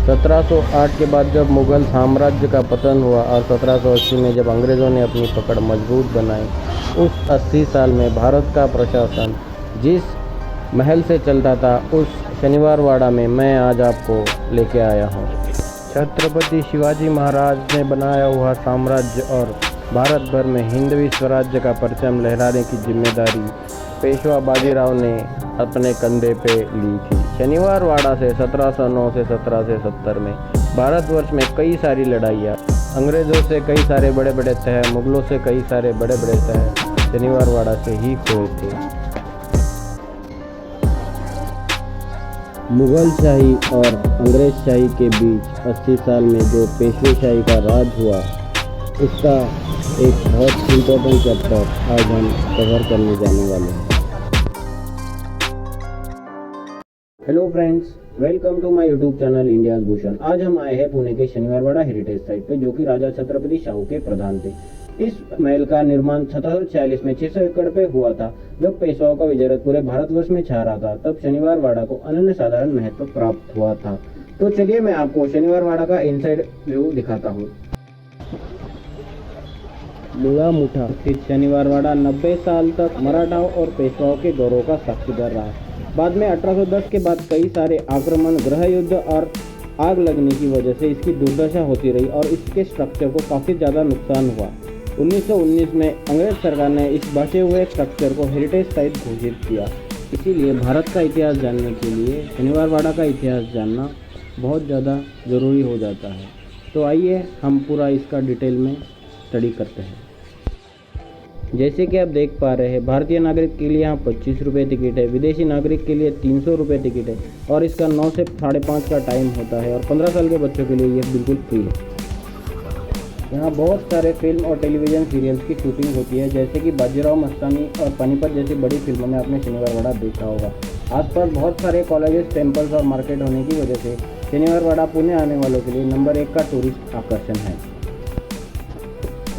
1708 के बाद जब मुग़ल साम्राज्य का पतन हुआ और 1780 में जब अंग्रेज़ों ने अपनी पकड़ मजबूत बनाई, उस 80 साल में भारत का प्रशासन जिस महल से चलता था, उस शनिवारवाड़ा में मैं आज आपको लेके आया हूँ। छत्रपति शिवाजी महाराज ने बनाया हुआ साम्राज्य और भारत भर में हिंदवी स्वराज्य का परचम लहराने की जिम्मेदारी पेशवा बाजीराव ने अपने कंधे पे ली थी। शनिवारवाड़ा से 1709 से 1770 में भारतवर्ष में कई सारी लड़ाइयाँ, अंग्रेज़ों से कई सारे बड़े बड़े तह, मुग़लों से कई सारे बड़े बड़े तह शनिवारवाड़ा से ही हुए थे। मुग़ल शाही और अंग्रेज़ शाही के बीच 80 साल में जो पेशवे शाही का राज हुआ, उसका एक बहुत इम्पोर्टेंट चैप्टर आज हम कवर करने जाने वाले हैं। Hello friends, welcome to my YouTube channel India's Bhushan. आज हम आए हैं पुणे के शनिवारवाड़ा हेरिटेज साइट पे, जो कि राजा छत्रपति शाहू के प्रधान थे। इस महल का निर्माण 1746 में 600 एकड़ पे हुआ था। जब पेशवाओं का विजय पूरे भारतवर्ष में छा रहा था, तब शनिवारवाड़ा को अनन्य साधारण महत्व प्राप्त हुआ था। तो चलिए मैं आपको शनिवारवाड़ा का इनसाइड व्यू दिखाता हूँ। मुला मुठा स्थित शनिवारवाड़ा 90 साल तक मराठाओं और पेशवाओं के गौरव का साक्षीदार रहा। बाद में 1810 के बाद कई सारे आक्रमण, गृह युद्ध और आग लगने की वजह से इसकी दुर्दशा होती रही और इसके स्ट्रक्चर को काफ़ी ज़्यादा नुकसान हुआ। 1919 में अंग्रेज सरकार ने इस बचे हुए स्ट्रक्चर को हेरिटेज साइट घोषित किया। इसीलिए भारत का इतिहास जानने के लिए शनिवारवाड़ा का इतिहास जानना बहुत ज़्यादा ज़रूरी हो जाता है। तो आइए हम पूरा इसका डिटेल में स्टडी करते हैं। जैसे कि आप देख पा रहे हैं, भारतीय नागरिक के लिए यहाँ 25 रुपये टिकट है, विदेशी नागरिक के लिए 300 रुपये टिकट है और इसका 9 से 5:30 का टाइम होता है और 15 साल के बच्चों के लिए ये बिल्कुल फ्री है। यहाँ बहुत सारे फिल्म और टेलीविज़न सीरियल्स की शूटिंग होती है, जैसे कि बाजीराव मस्तानी और पानीपत जैसी बड़ी फिल्मों में आपने शनिवारवाड़ा देखा होगा। आसपास बहुत सारे कॉलेजेस, टेम्पल्स और मार्केट होने की वजह से शनिवारवाड़ा पुणे आने वालों के लिए नंबर 1 का टूरिस्ट आकर्षण है।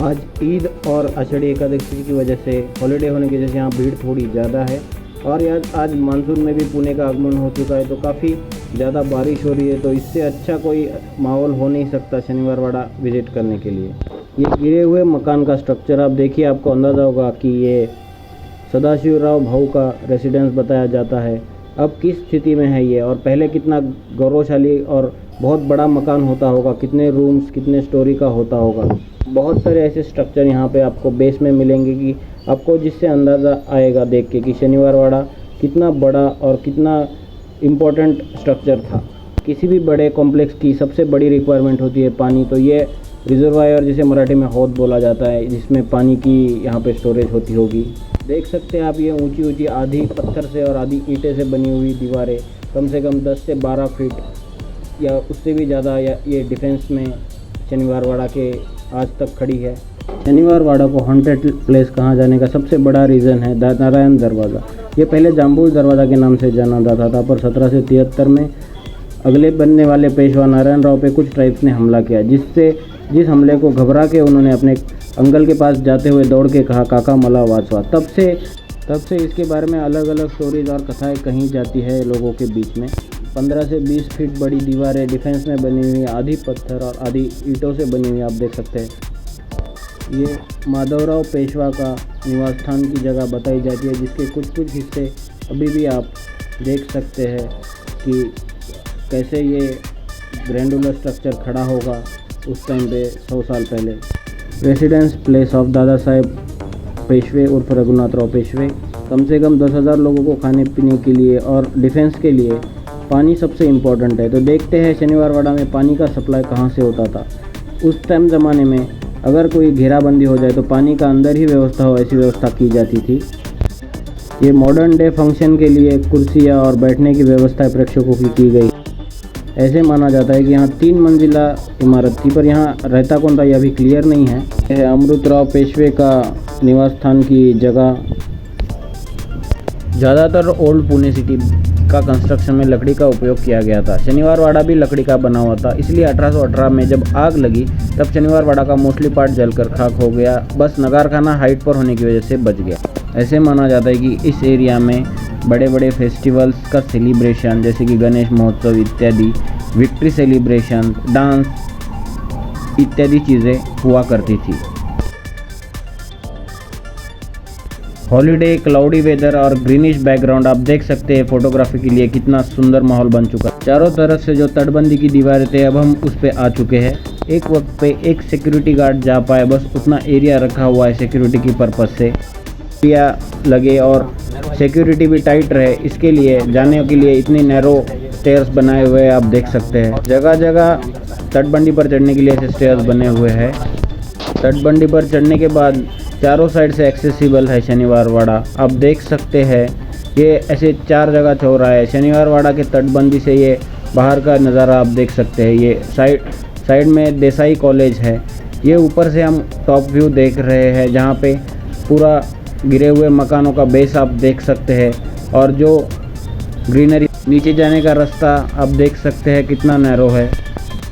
आज ईद और आषाढ़ी एकादशी की वजह से, हॉलीडे होने की वजह से यहाँ भीड़ थोड़ी ज़्यादा है और आज मानसून में भी पुणे का आगमन हो चुका है, तो काफ़ी ज़्यादा बारिश हो रही है। तो इससे अच्छा कोई माहौल हो नहीं सकता शनिवारवाड़ा विज़िट करने के लिए। ये गिरे हुए मकान का स्ट्रक्चर आप देखिए, आपको अंदाज़ा होगा कि ये सदाशिवराव भाऊ का रेसिडेंस बताया जाता है। अब किस स्थिति में है ये, और पहले कितना गौरवशाली और बहुत बड़ा मकान होता होगा, कितने रूम्स, कितने स्टोरी का होता होगा। बहुत सारे ऐसे स्ट्रक्चर यहाँ पे आपको बेस में मिलेंगे कि आपको जिससे अंदाज़ा आएगा देख के कि शनिवारवाड़ा कितना बड़ा और कितना इम्पोर्टेंट स्ट्रक्चर था। किसी भी बड़े कॉम्प्लेक्स की सबसे बड़ी रिक्वायरमेंट होती है पानी, तो ये रिजर्वायर, जिसे मराठी में हौद बोला जाता है, जिसमें पानी की यहाँ पे स्टोरेज होती होगी। देख सकते हैं आप ये ऊंची ऊंची आधी पत्थर से और आधी ईंटें से बनी हुई दीवारें कम से कम 10 से 12 फीट या उससे भी ज़्यादा ये डिफेंस में शनिवारवाड़ा के आज तक खड़ी है। शनिवारवाड़ा को हॉन्टेड प्लेस कहा जाने का सबसे बड़ा रीज़न है नारायण दरवाज़ा। ये पहले जाम्बूल दरवाज़ा के नाम से जाना जाता था, पर 1773 में अगले बनने वाले पेशवा नारायण राव पे कुछ ट्राइब्स ने हमला किया, जिस हमले को घबरा के उन्होंने अपने अंकल के पास जाते हुए दौड़ के कहा, काका मला वाचवा। तब से इसके बारे में अलग अलग स्टोरीज और कथाएं कही जाती है लोगों के बीच में। 15 से 20 फीट बड़ी दीवारें डिफेंस में बनी हुई, आधी पत्थर और आधी ईंटों से बनी हुई आप देख सकते हैं। ये माधवराव पेशवा का निवास स्थान की जगह बताई जाती है, जिसके कुछ हिस्से अभी भी आप देख सकते हैं कि कैसे ये ग्रैंडुलर स्ट्रक्चर खड़ा होगा उस टाइम पे 100 साल पहले। Residence place of Dada Saheb Peshwe उर्फ रघुनाथ राव पेशवे। कम से कम 10,000 लोगों को खाने पीने के लिए और डिफेंस के लिए पानी सबसे इम्पोर्टेंट है। तो देखते हैं शनिवारवाड़ा में पानी का सप्लाई कहाँ से होता था। उस टाइम ज़माने में अगर कोई घेराबंदी हो जाए तो पानी का अंदर ही व्यवस्था हो, ऐसी व्यवस्था की जाती थी। ये मॉडर्न डे फंक्शन के लिए कुर्सियाँ और बैठने की व्यवस्था प्रेक्षकों की गई। ऐसे माना जाता है कि यहाँ 3 मंजिला इमारत थी, पर यहाँ रहता कौन था यह भी क्लियर नहीं है। यह अमृतराव पेशवे का निवास स्थान की जगह। ज़्यादातर ओल्ड पुणे सिटी का कंस्ट्रक्शन में लकड़ी का उपयोग किया गया था। शनिवारवाड़ा भी लकड़ी का बना हुआ था, इसलिए 1818 में जब आग लगी तब शनिवारवाड़ा का मोस्टली पार्ट जलकर खाक हो गया। बस नगारखाना हाइट पर होने की वजह से बच गया। ऐसे माना जाता है कि इस एरिया में बड़े बड़े फेस्टिवल्स का सेलिब्रेशन, जैसे कि गणेश महोत्सव इत्यादि, विक्ट्री सेलिब्रेशन, डांस इत्यादि चीज़ें हुआ करती थी। हॉलीडे, क्लाउडी वेदर और ग्रीनिश बैकग्राउंड आप देख सकते हैं फोटोग्राफी के लिए कितना सुंदर माहौल बन चुका है। चारों तरफ से जो तटबंदी की दीवारें थे अब हम उस पे आ चुके हैं। एक वक्त पे एक सिक्योरिटी गार्ड जा पाए, बस उतना एरिया रखा हुआ है सिक्योरिटी की पर्पज़ से। एरिया लगे और सिक्योरिटी भी टाइट रहे, इसके लिए जाने के लिए इतने नैरो स्टेयर्स बनाए हुए हैं आप देख सकते हैं। जगह जगह तटबंदी पर चढ़ने के लिए ऐसे स्टेयर्स बने हुए हैं। तटबंदी पर चढ़ने के बाद चारों साइड से एक्सेसिबल है शनिवार वाड़ा। आप देख सकते हैं ये ऐसे 4 जगह छोड़ रहा है। शनिवार वाड़ा के तटबंदी से ये बाहर का नज़ारा आप देख सकते हैं। ये साइड में देसाई कॉलेज है। ये ऊपर से हम टॉप व्यू देख रहे हैं जहाँ पे पूरा गिरे हुए मकानों का बेस आप देख सकते हैं और जो ग्रीनरी। नीचे जाने का रास्ता आप देख सकते हैं कितना नैरो है।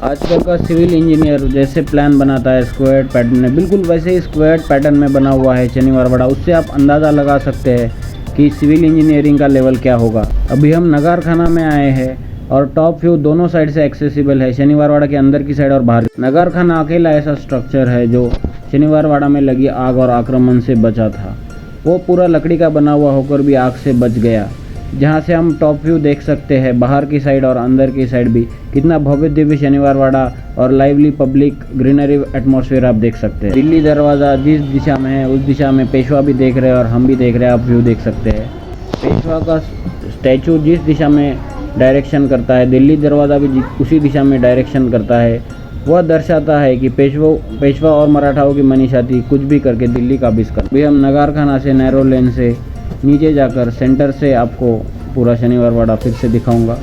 आजकल का सिविल इंजीनियर जैसे प्लान बनाता है स्क्वायर पैटर्न में, बिल्कुल वैसे ही स्क्वायर पैटर्न में बना हुआ है शनिवार वाड़ा। उससे आप अंदाज़ा लगा सकते हैं कि सिविल इंजीनियरिंग का लेवल क्या होगा। अभी हम नगार खाना में आए हैं और टॉप व्यू दोनों साइड से एक्सेसिबल है, शनिवार वाड़ा के अंदर की साइड और बाहर। नगार खाना अकेला ऐसा स्ट्रक्चर है जो शनिवार वाड़ा में लगी आग और आक्रमण से बचा था। वो पूरा लकड़ी का बना हुआ होकर भी आग से बच गया। जहाँ से हम टॉप व्यू देख सकते हैं बाहर की साइड और अंदर की साइड भी कितना भव्य दिव्य शनिवार वाड़ा और लाइवली पब्लिक ग्रीनरी एटमॉस्फेयर आप देख सकते हैं। दिल्ली दरवाज़ा जिस दिशा में है उस दिशा में पेशवा भी देख रहे हैं और हम भी देख रहे हैं, आप व्यू देख सकते हैं। पेशवा का स्टैचू जिस दिशा में डायरेक्शन करता है, दिल्ली दरवाज़ा भी उसी दिशा में डायरेक्शन करता है। वह दर्शाता है कि पेशवा और मराठाओं की मनीषा थी कुछ भी करके दिल्ली काबिज कर। अभी हम नगार खाना से नैरो लेन से नीचे जाकर सेंटर से आपको पूरा शनिवार वाड़ा फिर से दिखाऊंगा।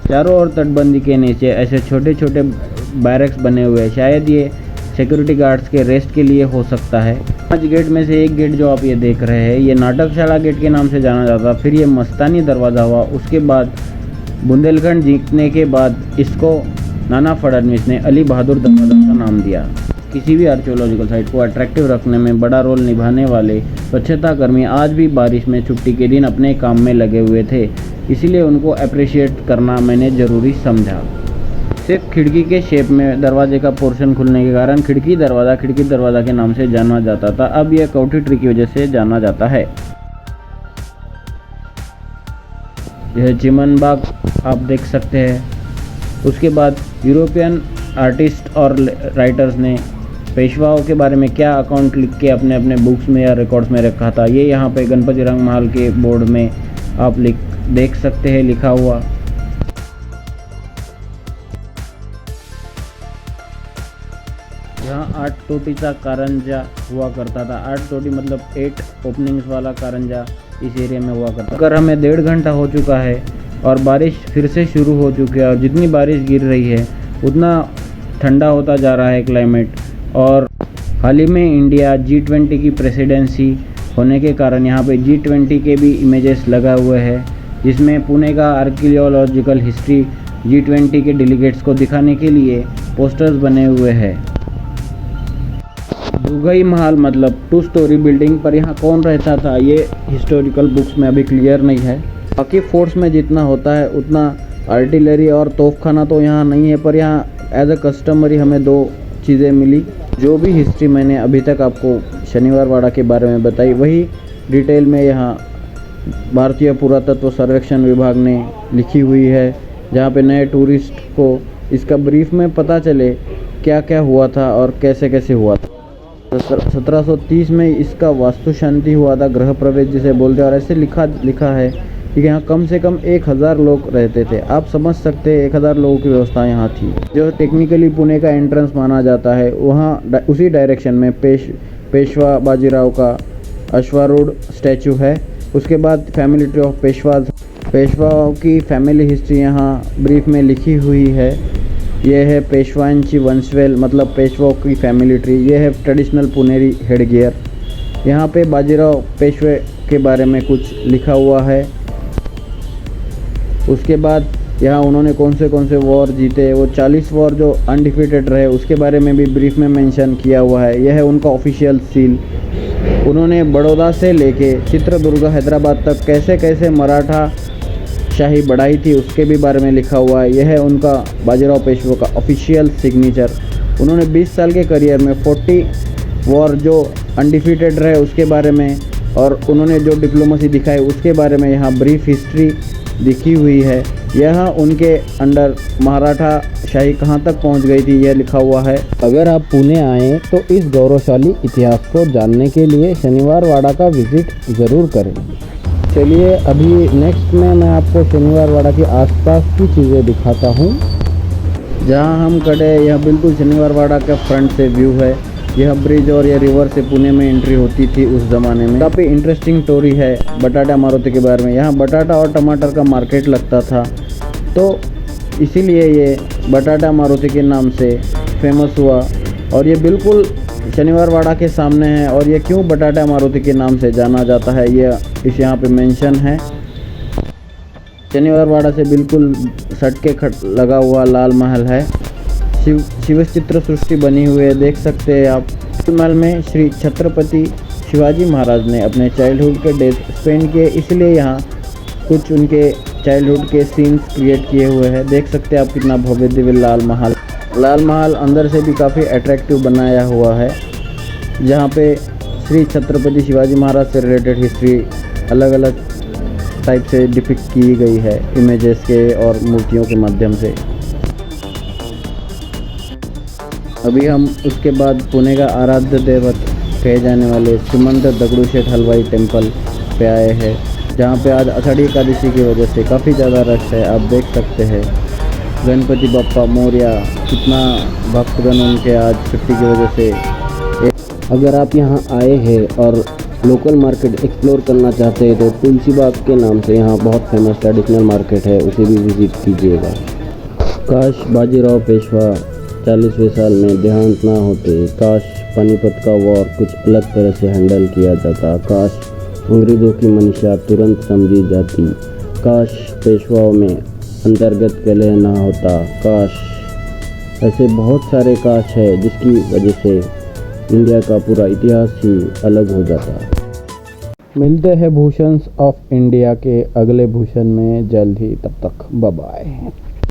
चारों ओर तटबंदी के नीचे ऐसे छोटे छोटे बैरक्स बने हुए हैं। शायद ये सिक्योरिटी गार्ड्स के रेस्ट के लिए हो सकता है। 5 गेट में से एक गेट जो आप ये देख रहे हैं ये नाटकशाला गेट के नाम से जाना जाता। फिर ये मस्तानी दरवाज़ा हुआ। उसके बाद बुंदेलखंड जीतने के बाद इसको नाना फडणवीस ने अली बहादुर दरवाज़ा का नाम दिया। किसी भी आर्कियोलॉजिकल साइट को अट्रैक्टिव रखने में बड़ा रोल निभाने वाले स्वच्छता कर्मी आज भी बारिश में छुट्टी के दिन अपने काम में लगे हुए थे, इसीलिए उनको अप्रिशिएट करना मैंने ज़रूरी समझा। सिर्फ खिड़की के शेप में दरवाजे का पोर्शन खुलने के कारण खिड़की दरवाज़ा के नाम से जाना जाता था। अब यह कौठी ट्री की वजह से जाना जाता है। यह चिमन बाग आप देख सकते हैं। उसके बाद यूरोपियन आर्टिस्ट और राइटर्स ने पेशवाओं के बारे में क्या अकाउंट लिख के अपने अपने बुक्स में या रिकॉर्ड्स में रखा था, ये यहाँ पे गणपति रंग महल के बोर्ड में आप देख सकते हैं लिखा हुआ। यहाँ 8 टोटीचा कारंजा हुआ करता था। 8 टोटी मतलब 8 ओपनिंग्स वाला कारंजा इस एरिया में हुआ करता। अगर हमें 1.5 घंटा हो चुका है और बारिश फिर से शुरू हो चुकी है और जितनी बारिश गिर रही है उतना ठंडा होता जा रहा है क्लाइमेट। और हाल ही में इंडिया G20 की प्रेसिडेंसी होने के कारण यहाँ पे G20 के भी इमेजेस लगा हुए हैं, जिसमें पुणे का आर्कियोलॉजिकल हिस्ट्री G20 के डेलीगेट्स को दिखाने के लिए पोस्टर्स बने हुए हैं। दुगई महल मतलब 2 स्टोरी बिल्डिंग, पर यहाँ कौन रहता था ये हिस्टोरिकल बुक्स में अभी क्लियर नहीं है। बाकी फोर्ट्स में जितना होता है उतना आर्टिलरी और तोपखाना तो यहाँ नहीं है, पर यहाँ एज अ कस्टमरी हमें 2 चीज़ें मिली। जो भी हिस्ट्री मैंने अभी तक आपको शनिवार वाड़ा के बारे में बताई वही डिटेल में यहाँ भारतीय पुरातत्व सर्वेक्षण विभाग ने लिखी हुई है, जहाँ पे नए टूरिस्ट को इसका ब्रीफ में पता चले क्या क्या हुआ था और कैसे कैसे हुआ था। 1730 में इसका वास्तु शांति हुआ था, गृह प्रवेश जिसे बोलते हैं। और ऐसे लिखा है कि यहाँ कम से कम 1000 लोग रहते थे। आप समझ सकते हैं 1000 लोगों की व्यवस्था यहाँ थी। जो टेक्निकली पुणे का एंट्रेंस माना जाता है, वहाँ उसी डायरेक्शन में पेशवा बाजीराव का अश्वारूढ़ स्टैचू है। उसके बाद फैमिली ट्री ऑफ पेशवाओं की फैमिली हिस्ट्री यहाँ ब्रीफ में लिखी हुई है। यह है पेशवांची वंशवेल मतलब पेशवाओं की फैमिली ट्री। यह है ट्रेडिशनल पुनेरी हेडगियर। यहाँ पे बाजीराव पेशवे के बारे में कुछ लिखा हुआ है। उसके बाद यहाँ उन्होंने कौन से वॉर जीते, वो 40 वॉर जो अनडिफीटेड रहे उसके बारे में भी ब्रीफ में मेंशन किया हुआ है। यह है उनका ऑफिशियल सील। उन्होंने बड़ौदा से लेके चित्रदुर्ग हैदराबाद तक कैसे कैसे मराठा शाही बढ़ाई थी उसके भी बारे में लिखा हुआ है। यह है उनका बाजीराव पेशवा का ऑफिशियल सिग्नेचर। उन्होंने 20 साल के करियर में 40 वॉर जो अनडिफीटेड रहे उसके बारे में और उन्होंने जो डिप्लोमेसी दिखाई उसके बारे में यहाँ ब्रीफ हिस्ट्री लिखी हुई है। यह उनके अंडर मराठा शाही कहाँ तक पहुँच गई थी यह लिखा हुआ है। अगर आप पुणे आएँ तो इस गौरवशाली इतिहास को जानने के लिए शनिवार वाड़ा का विज़िट ज़रूर करें। चलिए अभी नेक्स्ट में मैं आपको शनिवार वाड़ा के आसपास की चीज़ें दिखाता हूँ। जहाँ हम खड़े हैं यह बिल्कुल शनिवार वाड़ा का फ्रंट से व्यू है। यह ब्रिज और यह रिवर से पुणे में एंट्री होती थी उस ज़माने में। काफ़ी इंटरेस्टिंग स्टोरी है बटाटा मारुति के बारे में। यहाँ बटाटा और टमाटर का मार्केट लगता था तो इसीलिए ये बटाटा मारुति के नाम से फेमस हुआ और ये बिल्कुल शनिवार वाड़ा के सामने है। और ये क्यों बटाटा मारुति के नाम से जाना जाता है ये इस यहाँ पे मेंशन है। शनिवार वाड़ा से बिल्कुल सट के लगा हुआ लाल महल है। शिव चित्र सृष्टि बनी हुई है, देख सकते हैं आप। महल में श्री छत्रपति शिवाजी महाराज ने अपने चाइल्डहुड के डेज स्पेंड किए, इसलिए यहाँ कुछ उनके चाइल्डहुड के सीन्स क्रिएट किए हुए हैं। देख सकते हैं आप कितना भव्य दिव्य लाल महल अंदर से भी काफ़ी अट्रैक्टिव बनाया हुआ है। जहाँ पे श्री छत्रपति शिवाजी महाराज से रिलेटेड हिस्ट्री अलग अलग टाइप से डिपिक्ट की गई है इमेजेस के और मूर्तियों के माध्यम से। अभी हम उसके बाद पुणे का आराध्य देवत कहे जाने वाले श्रीमंत दगड़ूशेठ हलवाई टेम्पल पे आए हैं, जहाँ पे आज आषाढ़ी एकादशी की वजह से काफ़ी ज़्यादा रश है। आप देख सकते हैं गणपति बप्पा मोरया, कितना भक्तगण उनके आज छुट्टी की वजह से। अगर आप यहाँ आए हैं और लोकल मार्केट एक्सप्लोर करना चाहते हैं तो तुलसी बाग के नाम से यहाँ बहुत फेमस ट्रेडिशनल मार्केट है, उसे भी विज़िट कीजिएगा। काश बाजीराव पेशवा 40वें साल में देहांत ना होते, काश पानीपत का वॉर कुछ अलग तरह से हैंडल किया जाता, काश अंग्रेज़ों की मंशा तुरंत समझी जाती, काश पेशवाओं में अंतर्गत कलह ना होता, काश। ऐसे बहुत सारे काश है जिसकी वजह से इंडिया का पूरा इतिहास ही अलग हो जाता। मिलते हैं भूषण्स ऑफ इंडिया के अगले भूषण में जल्द ही, तब तक बाय बाय।